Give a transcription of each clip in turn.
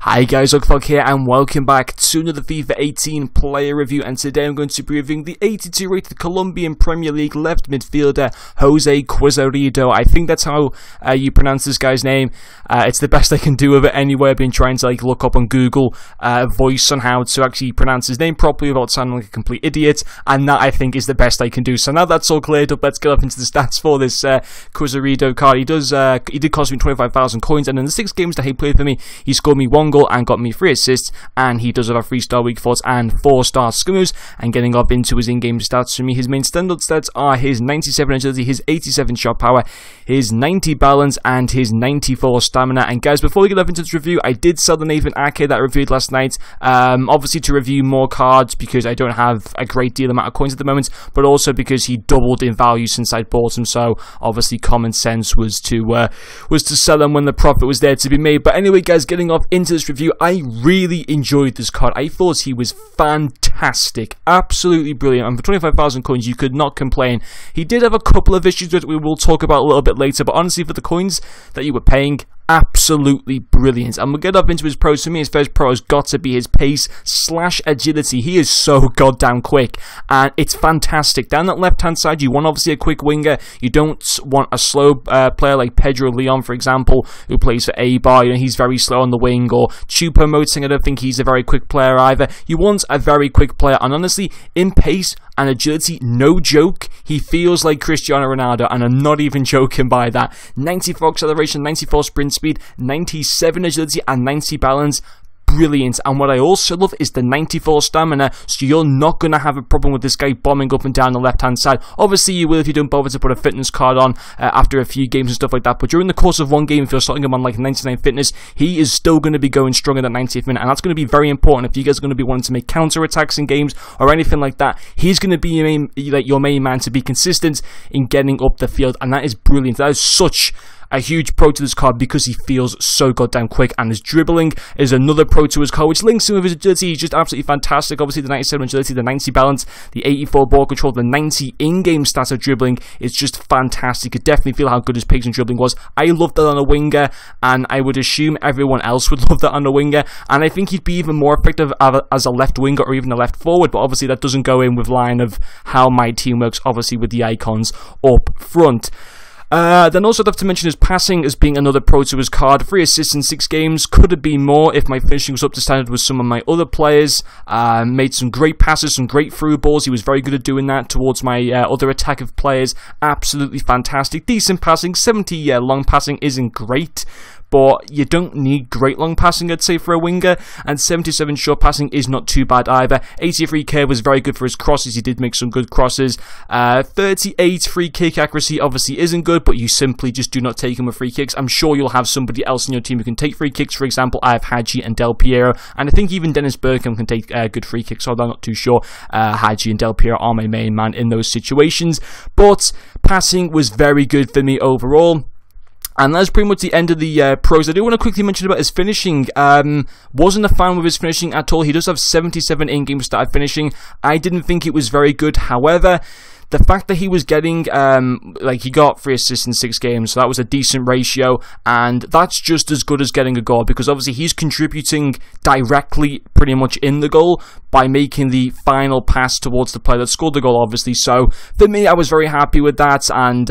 Hi guys, Ugfog here and welcome back to another FIFA 18 player review, and today I'm going to be reviewing the 82 rated Colombian Premier League left midfielder Jose Izquierdo. I think that's how you pronounce this guy's name. It's the best I can do of it anyway. I've been trying to look up on Google voice on how to actually pronounce his name properly without sounding like a complete idiot, and that I think is the best I can do. So now that's all cleared up, let's get up into the stats for this Izquierdo card. He did cost me 25,000 coins, and in the 6 games that he played for me, he scored me 1 goal and got me 3 assists, and he does have a 3-star weak foot and 4-star skill moves. And getting up into his in-game stats for me, his main standard stats are his 97 agility, his 87 shot power, his 90 balance, and his 94 stamina. And guys, before we get up into this review, I did sell the Nathan Ake that I reviewed last night, obviously to review more cards because I don't have a great deal amount of coins at the moment, but also because he doubled in value since I bought him. So obviously common sense was to sell him when the profit was there to be made. But anyway guys, getting off into this review, I really enjoyed this card. I thought he was fantastic, absolutely brilliant, and for 25,000 coins you could not complain. He did have a couple of issues that we will talk about a little bit later, but honestly for the coins that you were paying, absolutely brilliant. And we'll get up into his pros. For me, his first pro has got to be his pace / agility. He is so goddamn quick, and it's fantastic. Down that left-hand side, you want obviously a quick winger. You don't want a slow player like Pedro Leon, for example, who plays for Eibar. You know, he's very slow on the wing. Or Choupo-Moting, I don't think he's a very quick player either. You want a very quick player, and honestly, in pace and agility, no joke, he feels like Cristiano Ronaldo, and I'm not even joking by that. 94 acceleration, 94 sprint speed, 97 agility, and 90 balance. Brilliant. And what I also love is the 94 stamina, so you're not going to have a problem with this guy bombing up and down the left hand side. Obviously you will if you don't bother to put a fitness card on after a few games and stuff like that, but during the course of one game, if you're starting him on like 99 fitness, he is still going to be going strong in that 90th minute, and that's going to be very important if you guys are going to be wanting to make counter attacks in games or anything like that. He's going to be your main man to be consistent in getting up the field, and that is brilliant. That is such a huge pro to this card because he feels so goddamn quick, and his dribbling is another pro to his card, which links in with his agility. He's just absolutely fantastic. Obviously the 97 agility, the 90 balance, the 84 ball control, the 90 in-game stats of dribbling is just fantastic. You could definitely feel how good his pace and dribbling was. I love that on a winger, and I would assume everyone else would love that on a winger, and I think he'd be even more effective as a left winger or even a left forward, but obviously that doesn't go in with line of how my team works, obviously with the icons up front. Then also I'd have to mention his passing as being another pro to his card. 3 assists in 6 games. Could have been more if my finishing was up to standard with some of my other players. Made some great passes, some great through balls. He was very good at doing that towards my other attack of players. Absolutely fantastic. Decent passing. 70 long passing isn't great, but you don't need great long passing, I'd say, for a winger, and 77 short passing is not too bad either. 83 curve was very good for his crosses. He did make some good crosses. 38 free kick accuracy obviously isn't good, but you simply just do not take him with free kicks. I'm sure you'll have somebody else in your team who can take free kicks. For example, I have Hadji and Del Piero, and I think even Dennis Bergkamp can take good free kicks, so I'm not too sure. Hadji and Del Piero are my main man in those situations, but passing was very good for me overall. And that's pretty much the end of the pros. I do want to quickly mention about his finishing. Wasn't a fan with his finishing at all. He does have 77 in-game started finishing. I didn't think it was very good. However, the fact that he was getting, he got 3 assists in 6 games, so that was a decent ratio, and that's just as good as getting a goal, because obviously he's contributing directly pretty much in the goal by making the final pass towards the player that scored the goal, obviously. So for me, I was very happy with that, and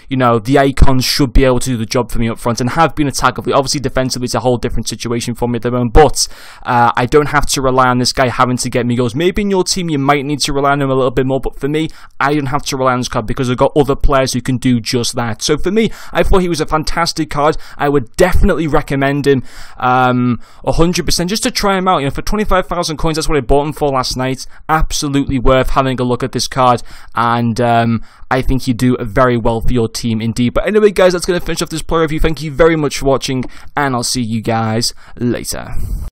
you know, the icons should be able to do the job for me up front and have been attackably. Obviously defensively it's a whole different situation for me at the moment, but I don't have to rely on this guy having to get me goals. Maybe in your team you might need to rely on him a little bit more, but for me, I don't have to rely on this card because I've got other players who can do just that. So for me, I thought he was a fantastic card. I would definitely recommend him 100% just to try him out. You know, for 25,000 coins, that's what I bought him for last night. Absolutely worth having a look at this card, and I think you do very well for your team indeed. But anyway guys, that's going to finish off this player review. Thank you very much for watching, and I'll see you guys later.